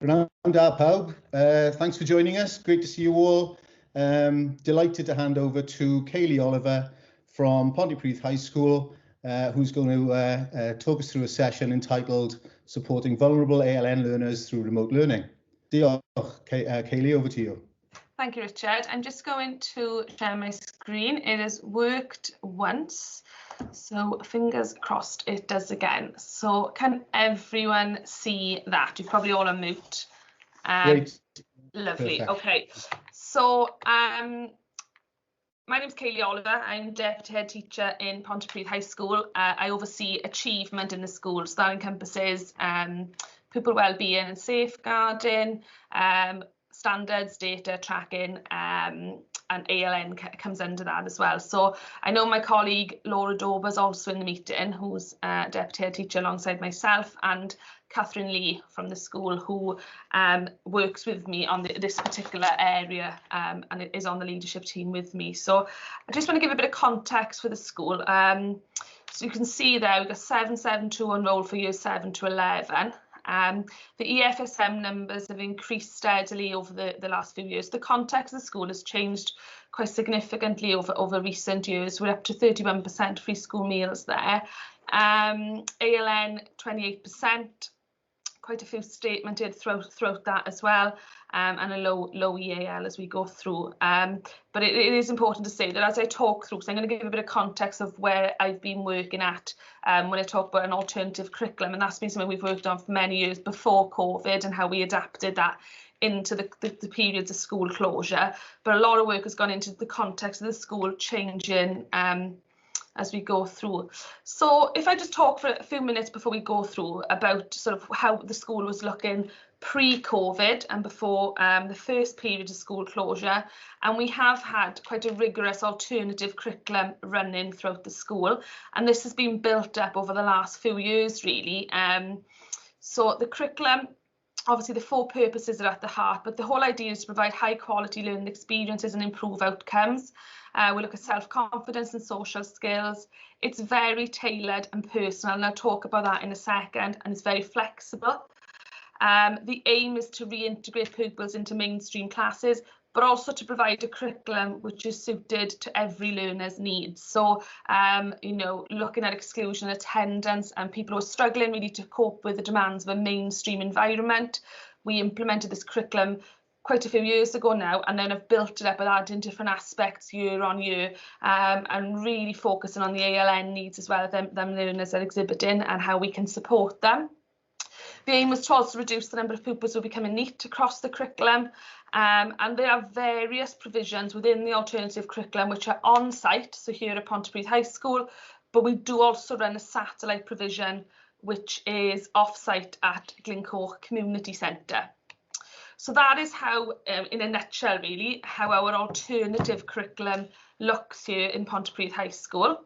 Round up, pawb. Thanks for joining us. Great to see you all. Delighted to hand over to Kaylee Oliver from Pontypridd High School, who's going to talk us through a session entitled Supporting Vulnerable ALN Learners Through Remote Learning. Diolch. Kaylee, over to you. Thank you, Richard. I'm just going to share my screen. It has worked once, so fingers crossed it does again. So can everyone see that? You're probably all on mute. Great. Lovely. Perfect. Okay. So my name's Kaylee Oliver. I'm Deputy Head Teacher in Pontypridd High School. I oversee achievement in the school, so that encompasses pupil wellbeing and safeguarding, standards, data tracking, and ALN comes under that as well. So I know my colleague Laura Dober's also in the meeting, who's Deputy Head Teacher alongside myself, and Catherine Lee from the school, who works with me on this particular area and it is on the leadership team with me. So I just want to give a bit of context for the school. So you can see there we've got 772 enrolled for years 7 to 11. The EFSM numbers have increased steadily over the last few years. The context of the school has changed quite significantly over recent years. We're up to 31% free school meals there. ALN 28%, quite a few statemented throughout that as well, and a low EAL as we go through. But it is important to say that as I talk through, so I'm going to give a bit of context of where I've been working at when I talk about an alternative curriculum, and that's been something we've worked on for many years before COVID and how we adapted that into the periods of school closure. But a lot of work has gone into the context of the school changing as we go through. So if I just talk for a few minutes before we go through about sort of how the school was looking pre-COVID and before the first period of school closure, and we have had quite a rigorous alternative curriculum running throughout the school, and this has been built up over the last few years really. So the curriculum, obviously the 4 purposes are at the heart, but the whole idea is to provide high quality learning experiences and improve outcomes. We look at self-confidence and social skills. It's very tailored and personal, and I'll talk about that in a second, and it's very flexible. The aim is to reintegrate pupils into mainstream classes, but also to provide a curriculum which is suited to every learner's needs. So, you know, looking at exclusion, attendance, and people who are struggling really to cope with the demands of a mainstream environment. We implemented this curriculum quite a few years ago now, and then I've built it up and adding different aspects year on year, and really focusing on the ALN needs as well, them learners are exhibiting and how we can support them. The aim was to also reduce the number of pupils who are becoming neat across the curriculum, and there are various provisions within the alternative curriculum which are on site, so here at Pontypridd High School, but we do also run a satellite provision which is off site at Glencoe Community Centre. So that is how, in a nutshell really, how our alternative curriculum looks here in Pontypridd High School.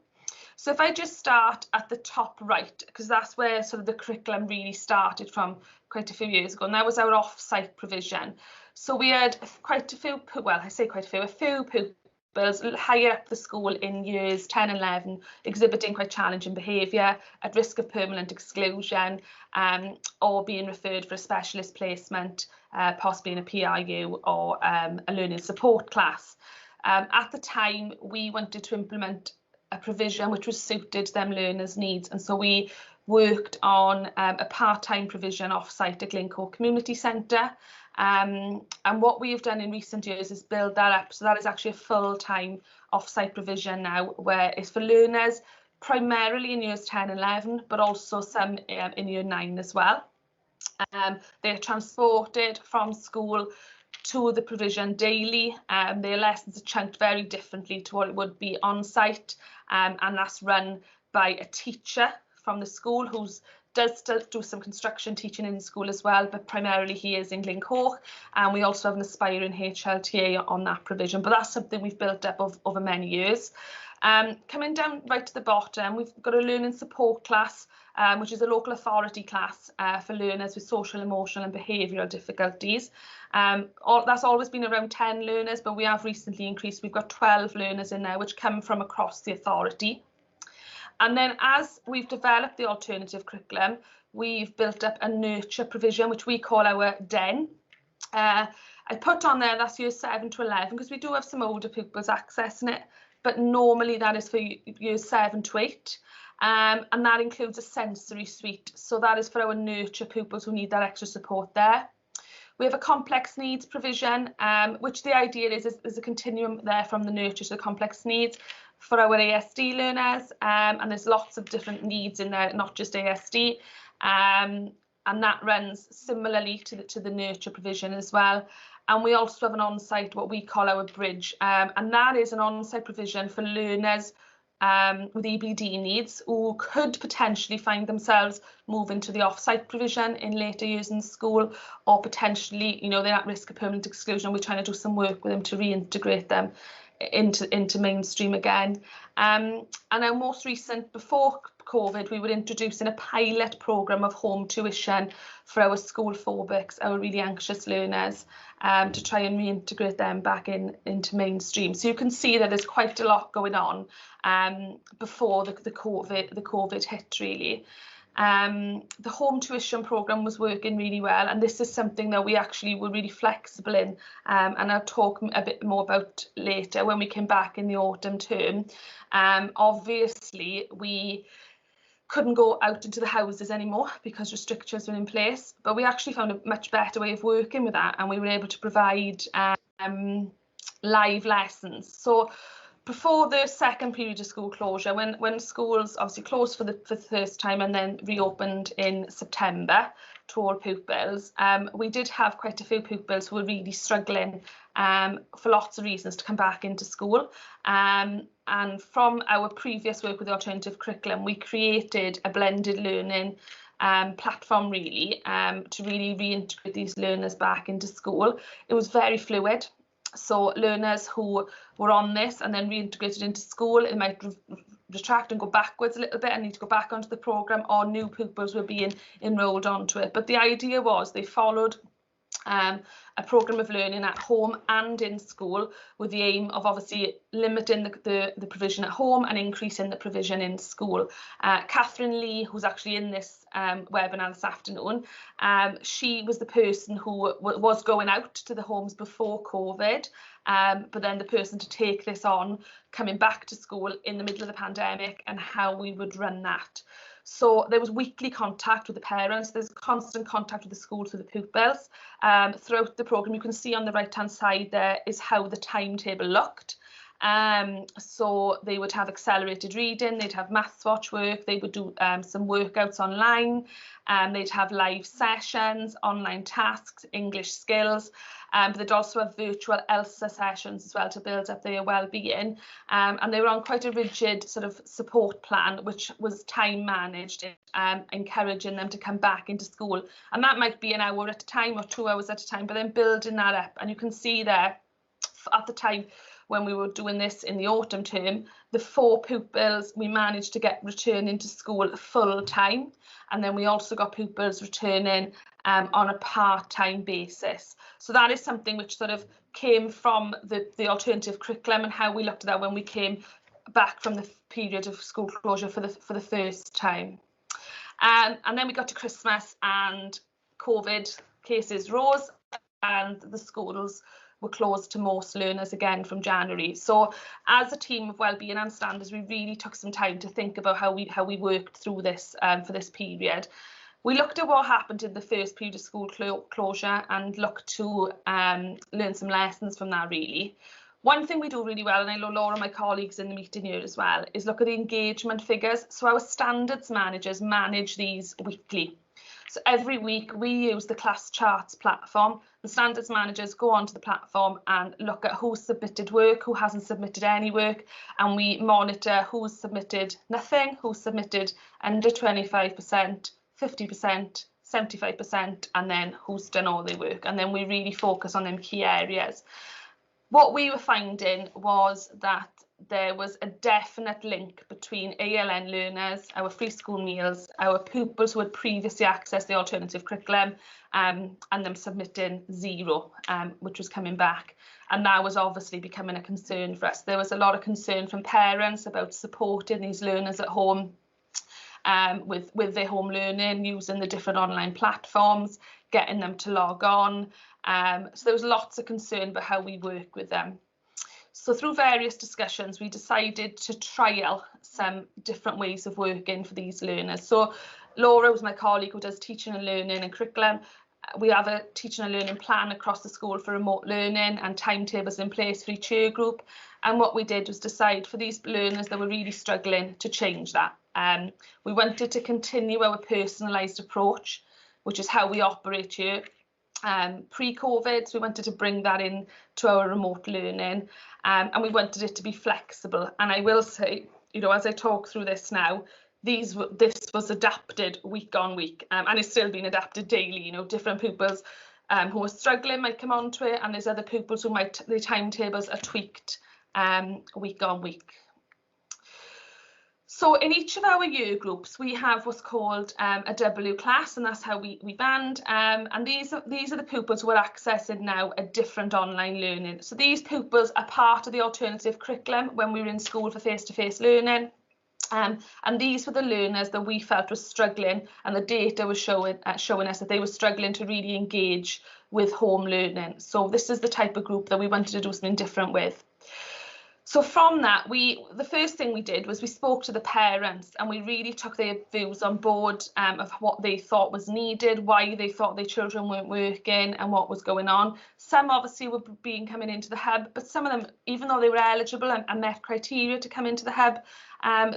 So if I just start at the top right, because that's where sort of the curriculum really started from quite a few years ago, and that was our off-site provision. So we had quite a few, well, I say quite a few pupils higher up the school in years 10 and 11 exhibiting quite challenging behaviour, at risk of permanent exclusion, or being referred for a specialist placement, possibly in a PRU or a learning support class. At the time, we wanted to implement a provision which was suited to them learners' needs, and so we worked on a part-time provision off-site at Glencoe Community Centre, and what we have done in recent years is build that up, so that is actually a full-time off-site provision now, where it's for learners primarily in years 10 and 11, but also some in year 9 as well. They're transported from school to the provision daily. Their lessons are chunked very differently to what it would be on site, and that's run by a teacher from the school who does still do some construction teaching in the school as well, but primarily he is in Glencoe, and we also have an aspiring HLTA on that provision, but that's something we've built up over many years. Coming down right to the bottom, we've got a learning support class, which is a local authority class for learners with social, emotional and behavioural difficulties. That's always been around 10 learners, but we have recently increased. We've got 12 learners in there, which come from across the authority. And then as we've developed the alternative curriculum, we've built up a nurture provision, which we call our den. I put on there that's years 7 to 11 because we do have some older pupils accessing it, but normally that is for years 7 to 8. And that includes a sensory suite. So that is for our nurture pupils who need that extra support there. We have a complex needs provision, which the idea is a continuum there from the nurture to the complex needs for our ASD learners. And there's lots of different needs in there, not just ASD. And that runs similarly to the nurture provision as well. And we also have an on-site, what we call our bridge, and that is an on-site provision for learners with EBD needs who could potentially find themselves moving to the off-site provision in later years in school, or potentially, you know, they're at risk of permanent exclusion. We're trying to do some work with them to reintegrate them into mainstream again. And our most recent, before COVID, we were introducing a pilot programme of home tuition for our school phobics, our really anxious learners, to try and reintegrate them back into mainstream. So you can see that there's quite a lot going on before the COVID hit, really. The home tuition programme was working really well, and this is something that we actually were really flexible in, and I'll talk a bit more about later when we came back in the autumn term. Obviously, we couldn't go out into the houses anymore because restrictions were in place, but we actually found a much better way of working with that, and we were able to provide live lessons. So before the second period of school closure, when schools obviously closed for the first time and then reopened in September to all pupils, we did have quite a few pupils who were really struggling for lots of reasons to come back into school. And from our previous work with the alternative curriculum, we created a blended learning platform really to really reintegrate these learners back into school. It was very fluid. So learners who were on this and then reintegrated into school, it might retract and go backwards a little bit and need to go back onto the programme, or new pupils were being enrolled onto it. But the idea was they followed a programme of learning at home and in school, with the aim of obviously limiting the provision at home and increasing the provision in school. Catherine Lee, who's actually in this webinar this afternoon, she was the person who was going out to the homes before COVID, but then the person to take this on coming back to school in the middle of the pandemic and how we would run that. So there was weekly contact with the parents, there's constant contact with the schools, with the pupils. Throughout the programme, you can see on the right-hand side there is how the timetable looked. So they would have accelerated reading, they'd have maths watch work, they would do some workouts online, they'd have live sessions, online tasks, English skills, but they'd also have virtual ELSA sessions as well to build up their well-being. And they were on quite a rigid sort of support plan, which was time managed, encouraging them to come back into school. And that might be an hour at a time or 2 hours at a time, but then building that up. And you can see there at the time when we were doing this in the autumn term, the 4 pupils we managed to get returning to school full time. And then we also got pupils returning on a part-time basis. So that is something which sort of came from the alternative curriculum and how we looked at that when we came back from the period of school closure for the first time. And then we got to Christmas and COVID cases rose and the schools were closed to most learners again from January. So as a team of wellbeing and standards, we really took some time to think about how we worked through this for this period. We looked at what happened in the first period of school closure and looked to learn some lessons from that really. One thing we do really well, and I know Laura, my colleagues in the meeting here as well, is look at the engagement figures. So our standards managers manage these weekly. So every week we use the class charts platform. The standards managers go onto the platform and look at who's submitted work, who hasn't submitted any work, and we monitor who's submitted nothing, who's submitted under 25%, 50%, 75%, and then who's done all their work. And then we really focus on them key areas. What we were finding was that there was a definite link between ALN learners, our free school meals, our pupils who had previously accessed the alternative curriculum, and them submitting 0, which was coming back. And that was obviously becoming a concern for us. There was a lot of concern from parents about supporting these learners at home. with their home learning, using the different online platforms, getting them to log on. So there was lots of concern about how we work with them. So through various discussions, we decided to trial some different ways of working for these learners. So Laura, who's my colleague who does teaching and learning and curriculum, we have a teaching and learning plan across the school for remote learning and timetables in place for each year group. And what we did was decide for these learners that were really struggling to change that. We wanted to continue our personalised approach, which is how we operate here. Pre-COVID, so we wanted to bring that in to our remote learning, and we wanted it to be flexible. And I will say, you know, as I talk through this now, this was adapted week on week, and it's still being adapted daily. You know, different pupils who are struggling might come onto it, and there's other pupils who might, the timetables are tweaked week on week. So in each of our year groups, we have what's called a W class, and that's how we band. And these are the pupils who are accessing now a different online learning. So these pupils are part of the alternative curriculum when we were in school for face-to-face learning. And these were the learners that we felt were struggling, and the data was showing us that they were struggling to really engage with home learning. So this is the type of group that we wanted to do something different with. So from that, the first thing we did was we spoke to the parents, and we really took their views on board of what they thought was needed, why they thought their children weren't working, and what was going on. Some obviously were coming into the hub, but some of them, even though they were eligible and met criteria to come into the hub,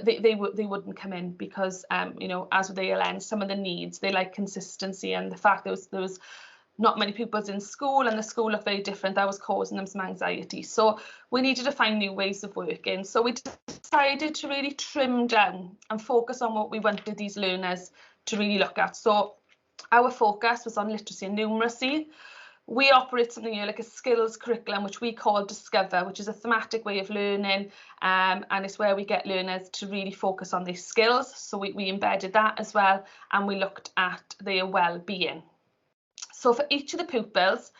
they wouldn't come in because, you know, as with ALN, some of the needs, they like consistency, and the fact there was not many pupils in school and the school looked very different, that was causing them some anxiety. So we needed to find new ways of working. So we decided to really trim down and focus on what we wanted these learners to really look at. So our focus was on literacy and numeracy. We operate something here like a skills curriculum, which we call Discover, which is a thematic way of learning, and it's where we get learners to really focus on their skills. So we embedded that as well, and we looked at their well-being. So for each of the pupils,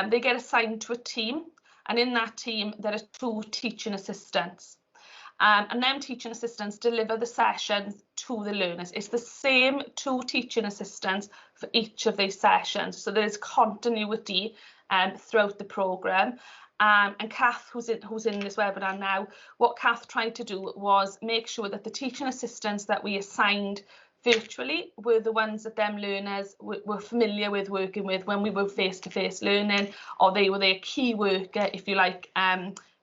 they get assigned to a team, and in that team there are 2 teaching assistants. And them teaching assistants deliver the sessions to the learners. It's the same 2 teaching assistants for each of these sessions. So there is continuity throughout the programme. And Kath, who's in this webinar now, what Kath tried to do was make sure that the teaching assistants that we assigned virtually were the ones that them learners were familiar with working with when we were face-to-face learning, or they were their key worker, if you like,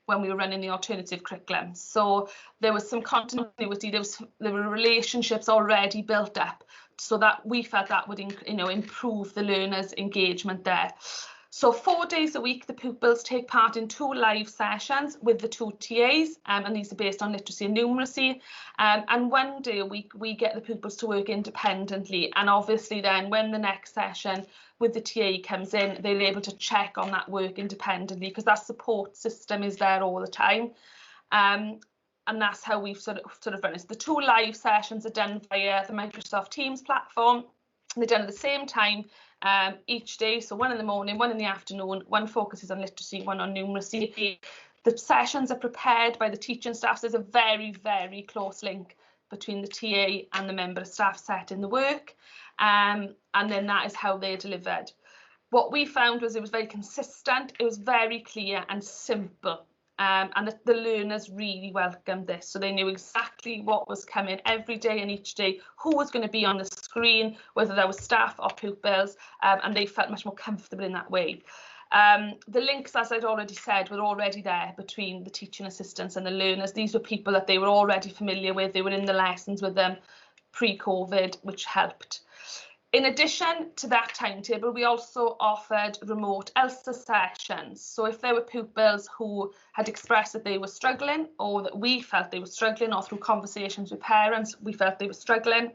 when we were running the alternative curriculum. So there was some continuity, there were relationships already built up, so that we felt that would, you know, improve the learners' engagement there. So 4 days a week, the pupils take part in 2 live sessions with the 2 TAs, and these are based on literacy and numeracy. And 1 day a week, we get the pupils to work independently. And obviously then when the next session with the TA comes in, they're able to check on that work independently, because that support system is there all the time. And that's how we've sort of run it. So the 2 live sessions are done via the Microsoft Teams platform. They're done at the same time each day, so 1 in the morning, 1 in the afternoon. 1 focuses on literacy, 1 on numeracy. The sessions are prepared by the teaching staff. So there's a very, very close link between the TA and the member of staff setting the work, and then that is how they're delivered. What we found was it was very consistent, it was very clear and simple. And the learners really welcomed this, so they knew exactly what was coming every day and each day, who was going to be on the screen, whether that was staff or pupils, and they felt much more comfortable in that way. The links, as I'd already said, were already there between the teaching assistants and the learners. These were people that they were already familiar with, they were in the lessons with them pre-COVID, which helped. In addition to that timetable, we also offered remote ELSA sessions. So if there were pupils who had expressed that they were struggling, or that we felt they were struggling, or through conversations with parents, we felt they were struggling,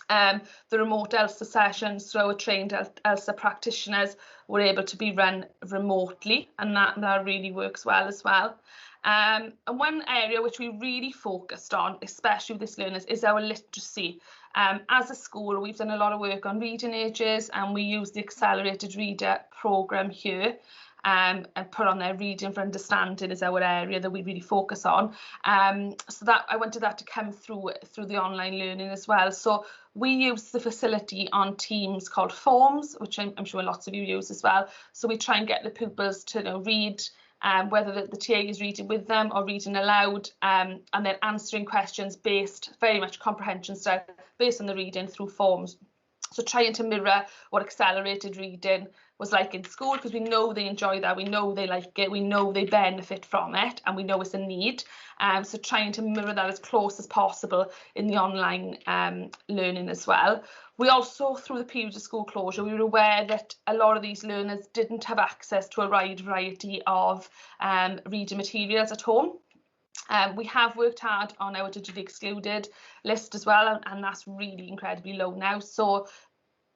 the remote ELSA sessions through our trained ELSA practitioners were able to be run remotely, and that really works well as well. And one area which we really focused on, especially with this learners, is our literacy. As a school, we've done a lot of work on reading ages, and we use the accelerated reader programme here. and put on their reading for understanding is our area that we really focus on. So that I wanted that to come through the online learning as well. So we use the facility on Teams called Forms, which I'm sure lots of you use as well. So we try and get the pupils to read, whether the TA is reading with them or reading aloud, and then answering questions based very much comprehension style, based on the reading through forms. So trying to mirror what accelerated reading was like in school, because we know they enjoy that, we know they like it, we know they benefit from it, and we know it's a need. So trying to mirror that as close as possible in the online learning as well. We also, through the period of school closure, we were aware that a lot of these learners didn't have access to a wide variety of reading materials at home. We have worked hard on our digitally excluded list as well, and that's really incredibly low now. So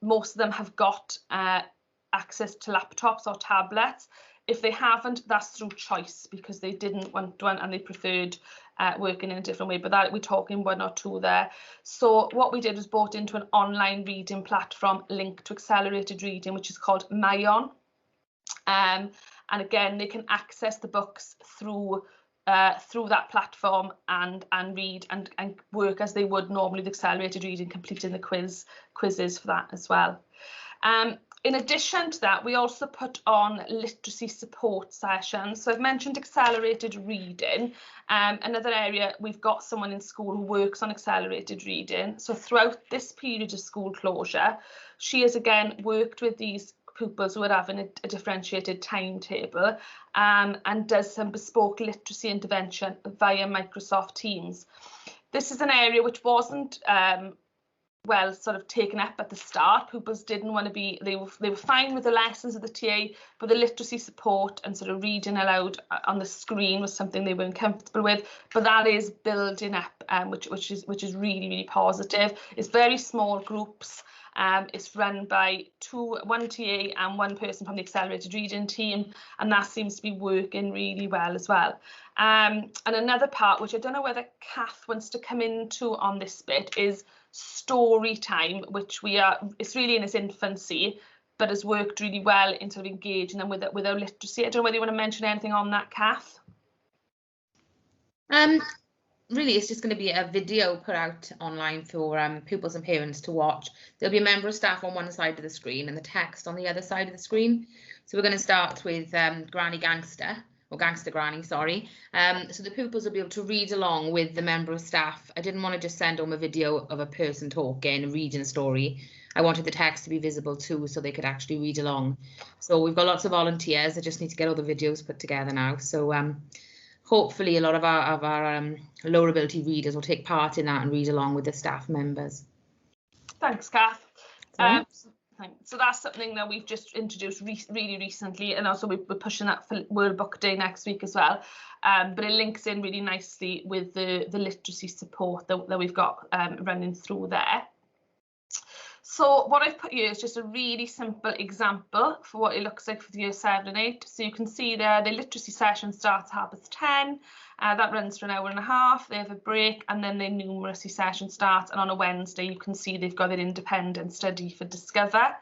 most of them have got access to laptops or tablets. If they haven't, that's through choice, because they didn't want one and they preferred working in a different way. But that we're talking 1 or 2 there. So what we did was brought into an online reading platform linked to accelerated reading, which is called Myon. And again, they can access the books through that platform and read and work as they would normally with accelerated reading, completing the quizzes for that as well. In addition to that, we also put on literacy support sessions. So I've mentioned accelerated reading. Another area, we've got someone in school who works on accelerated reading. So throughout this period of school closure, she has again worked with these pupils who are having a differentiated timetable, and does some bespoke literacy intervention via Microsoft Teams. This is an area which wasn't well sort of taken up at the start. Pupils didn't want to be, they were fine with the lessons of the TA, but the literacy support and sort of reading aloud on the screen was something they weren't comfortable with. But that is building up, which is really, really positive. It's very small groups. It's run by one TA and one person from the accelerated reading team, and that seems to be working really well as well. And another part, which I don't know whether Kath wants to come into on this bit, is story time, which it's really in its infancy, but has worked really well in sort of engaging them with our literacy. I don't know whether you want to mention anything on that, Kath. Really, it's just going to be a video put out online for pupils and parents to watch. There'll be a member of staff on one side of the screen and the text on the other side of the screen. So we're going to start with Granny Gangster, or Gangster Granny, sorry. So the pupils will be able to read along with the member of staff. I didn't want to just send home a video of a person talking and reading a story. I wanted the text to be visible too, so they could actually read along. So we've got lots of volunteers. I just need to get all the videos put together now. So hopefully a lot of our lower ability readers will take part in that and read along with the staff members. Thanks, Kath. So that's something that we've just introduced really recently, and also we're pushing that for World Book Day next week as well. But it links in really nicely with the literacy support that we've got running through there. So what I've put here is just a really simple example for what it looks like for the year 7 and 8. So you can see there the literacy session starts at 10:30. That runs for an hour and a half. They have a break, and then their numeracy session starts. And on a Wednesday, you can see they've got their independent study for Discover.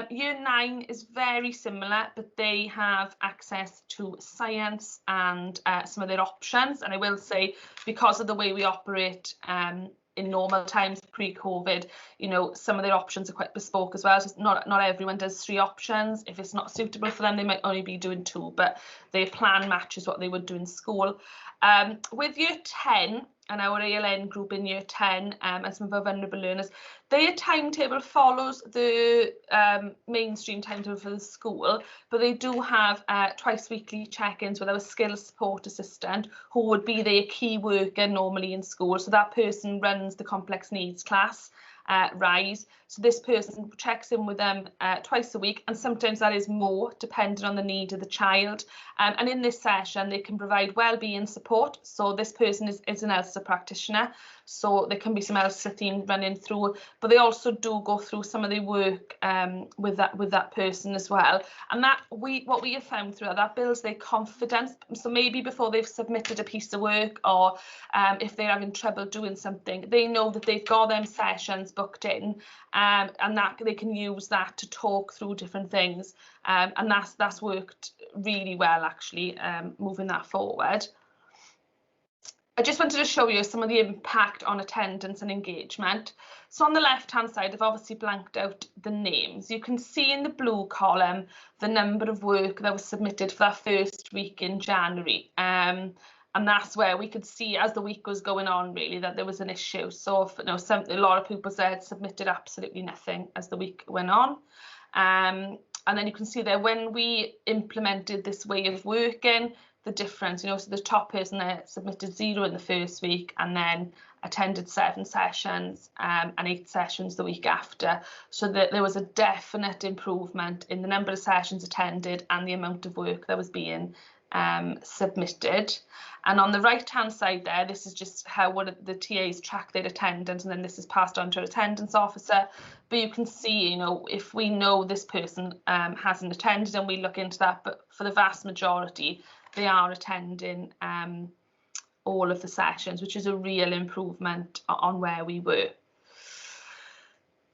Year 9 is very similar, but they have access to science and some of their options. And I will say, because of the way we operate in normal times pre-COVID, some of their options are quite bespoke as well. So not everyone does 3 options. If it's not suitable for them, they might only be doing 2, but their plan matches what they would do in school. With year 10 and our ALN group in year 10 and some of our vulnerable learners, their timetable follows the mainstream timetable for the school, but they do have twice weekly check-ins with our skills support assistant, who would be their key worker normally in school. So that person runs the complex needs class, RISE. So this person checks in with them twice a week, and sometimes that is more depending on the need of the child. And in this session, they can provide wellbeing support. So this person is an ELSA practitioner. so there can be some ELSA theme running through, but they also do go through some of the work with that person as well, and what we have found through that builds their confidence. So maybe before they've submitted a piece of work, or if they're having trouble doing something, they know that they've got them sessions booked in, and that they can use that to talk through different things, and that's worked really well, actually, moving that forward. I just wanted to show you some of the impact on attendance and engagement. So on the left hand side, I've obviously blanked out the names. You can see in the blue column the number of work that was submitted for that first week in January, and that's where we could see, as the week was going on, really, that there was an issue. So if, a lot of pupils there had submitted absolutely nothing as the week went on. And then you can see there, when we implemented this way of working, the difference, so the top person there submitted 0 in the first week, and then attended 7 sessions and 8 sessions the week after. So that there was a definite improvement in the number of sessions attended and the amount of work that was being submitted. And on the right hand side there, this is just how the TAs track their attendance, and then this is passed on to an attendance officer. But you can see, if we know this person hasn't attended, and we look into that, but for the vast majority, they are attending all of the sessions, which is a real improvement on where we were.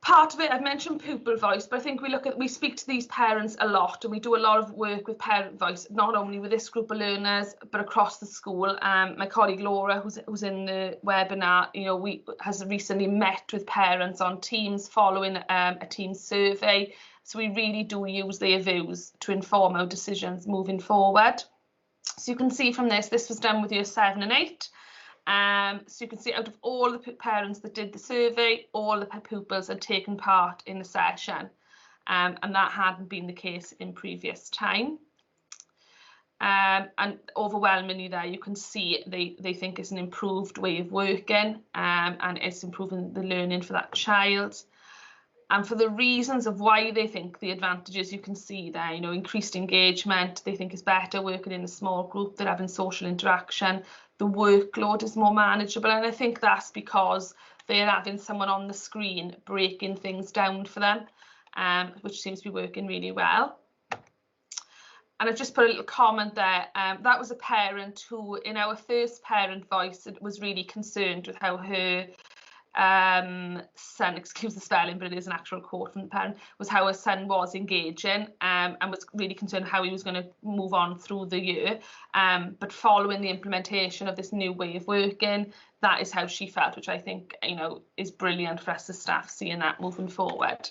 Part of it, I've mentioned pupil voice, but I think we speak to these parents a lot, and we do a lot of work with parent voice, not only with this group of learners, but across the school. My colleague Laura, who's in the webinar, has recently met with parents on Teams following a Teams survey. So we really do use their views to inform our decisions moving forward. So you can see from this was done with year 7 and 8. So you can see, out of all the parents that did the survey, all the pupils had taken part in the session, and that hadn't been the case in previous time. And overwhelmingly there, you can see they think it's an improved way of working, and it's improving the learning for that child. And for the reasons of why they think the advantages, you can see there, increased engagement. They think it's better working in a small group, they're having social interaction. The workload is more manageable, and I think that's because they're having someone on the screen breaking things down for them, which seems to be working really well. And I've just put a little comment there. That was a parent who, in our first parent voice, was really concerned with how her son, excuse the spelling, but it is an actual quote from the parent, was how her son was engaging, and was really concerned how he was going to move on through the year. But following the implementation of this new way of working, that is how she felt, which I think is brilliant for us as staff, seeing that moving forward.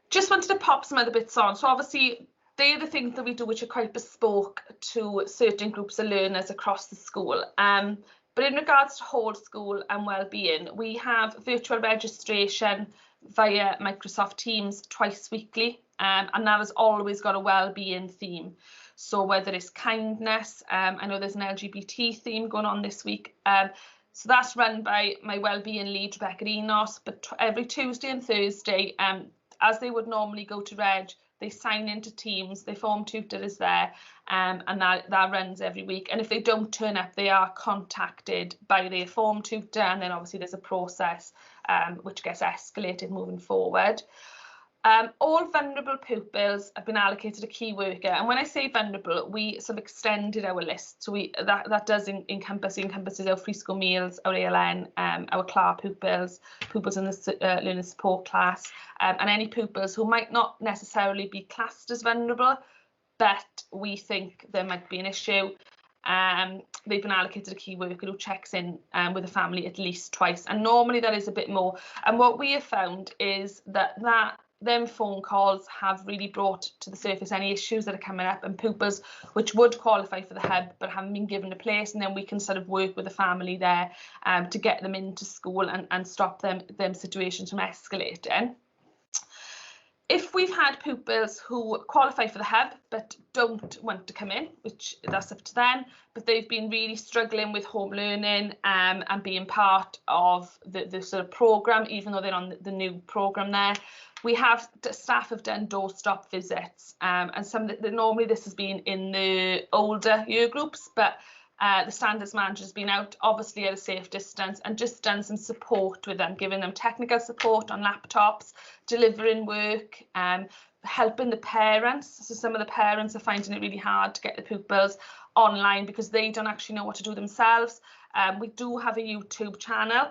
Just wanted to pop some other bits on. So obviously they're the things that we do which are quite bespoke to certain groups of learners across the school. But in regards to whole school and wellbeing, we have virtual registration via Microsoft Teams twice weekly, and that has always got a wellbeing theme. So whether it's kindness, I know there's an LGBT theme going on this week, so that's run by my wellbeing lead, Rebecca Enos, but every Tuesday and Thursday, as they would normally go to reg, they sign into Teams, their form tutor is there, and that runs every week. And if they don't turn up, they are contacted by their form tutor, and then obviously there's a process which gets escalated moving forward. All vulnerable pupils have been allocated a key worker, and when I say vulnerable, we sort of extended our list. So that does encompasses our free school meals, our ALN, our CLAR pupils in the learning support class, and any pupils who might not necessarily be classed as vulnerable, but we think there might be an issue. They've been allocated a key worker who checks in with the family at least twice, and normally that is a bit more. And what we have found is that them phone calls have really brought to the surface any issues that are coming up, and pupils which would qualify for the hub but haven't been given a place, and then we can sort of work with the family there to get them into school and stop them situations from escalating. If we've had pupils who qualify for the hub but don't want to come in, which that's up to them, but they've been really struggling with home learning and being part of the sort of programme, even though they're on the new programme there, staff have done doorstop visits, and normally this has been in the older year groups, but The standards manager's been out, obviously at a safe distance, and just done some support with them, giving them technical support on laptops, delivering work, helping the parents. So some of the parents are finding it really hard to get the pupils online because they don't actually know what to do themselves. We do have a YouTube channel,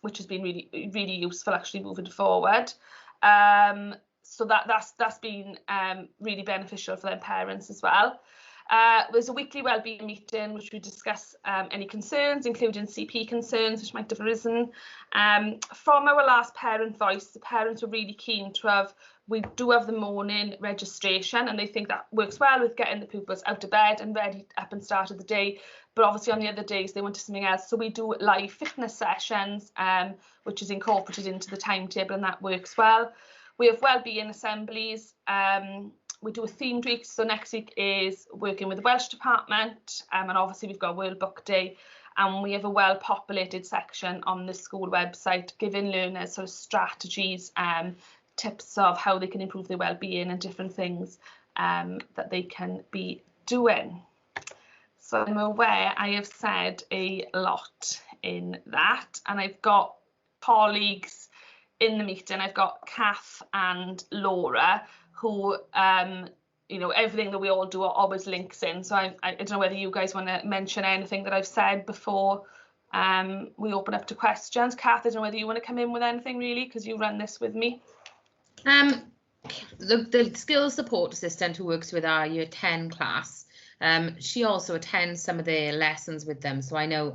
which has been really, really useful actually moving forward. So that's been really beneficial for their parents as well. There's a weekly wellbeing meeting which we discuss any concerns, including CP concerns which might have arisen. From our last parent voice, the parents were really keen to have, we do have the morning registration, and they think that works well with getting the pupils out of bed and ready up and start of the day. But obviously on the other days they wanted something else. So we do live fitness sessions, which is incorporated into the timetable, and that works well. We have wellbeing assemblies. We do a themed week. So next week is working with the Welsh department, and obviously we've got World Book Day, and we have a well-populated section on the school website giving learners sort of strategies, tips of how they can improve their well-being and different things that they can be doing. So I'm aware I have said a lot in that, and I've got colleagues in the meeting. I've got Kath and Laura, who, you know, everything that we all do always links in. So I don't know whether you guys want to mention anything that I've said before we open up to questions. Kath, I don't know whether you want to come in with anything really, because you run this with me. The skills support assistant who works with our year 10 class, she also attends some of their lessons with them. So I know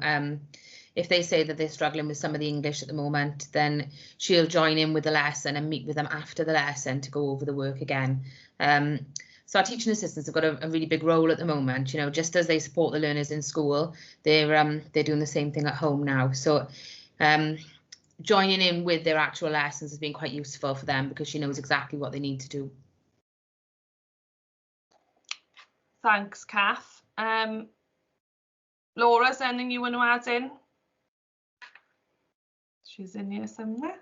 if they say that they're struggling with some of the English at the moment, then she'll join in with the lesson and meet with them after the lesson to go over the work again. So our teaching assistants have got a really big role at the moment. You know, just as they support the learners in school, they're doing the same thing at home now. So joining in with their actual lessons has been quite useful for them because she knows exactly what they need to do. Thanks, Kath. Laura, is there anything you want to add in? She's in here somewhere.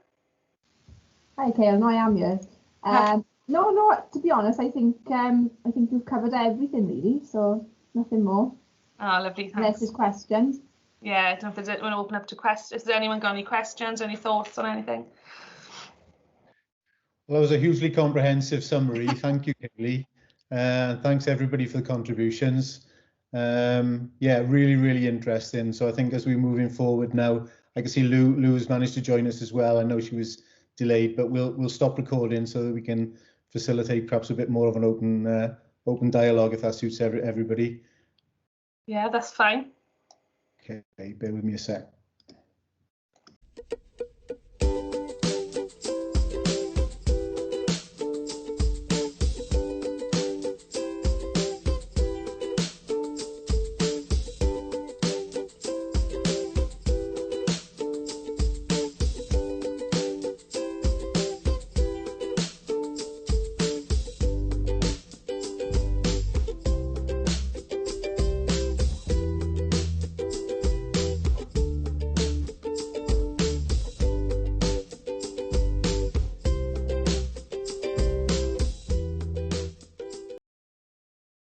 Hi, Kale. No, I am here. No. To be honest, I think you've covered everything really. So nothing more. Oh, lovely. Thanks. Unless there's questions. Yeah, I don't know if there's anyone open up to questions. Has anyone got any questions, any thoughts on anything? Well, that was a hugely comprehensive summary. Thank you, Kaylee. Thanks everybody for the contributions. Yeah, really, really interesting. So I think as we're moving forward now, I can see Lou has managed to join us as well. I know she was delayed, but we'll stop recording so that we can facilitate perhaps a bit more of an open dialogue if that suits everybody. Yeah, that's fine. Okay, bear with me a sec.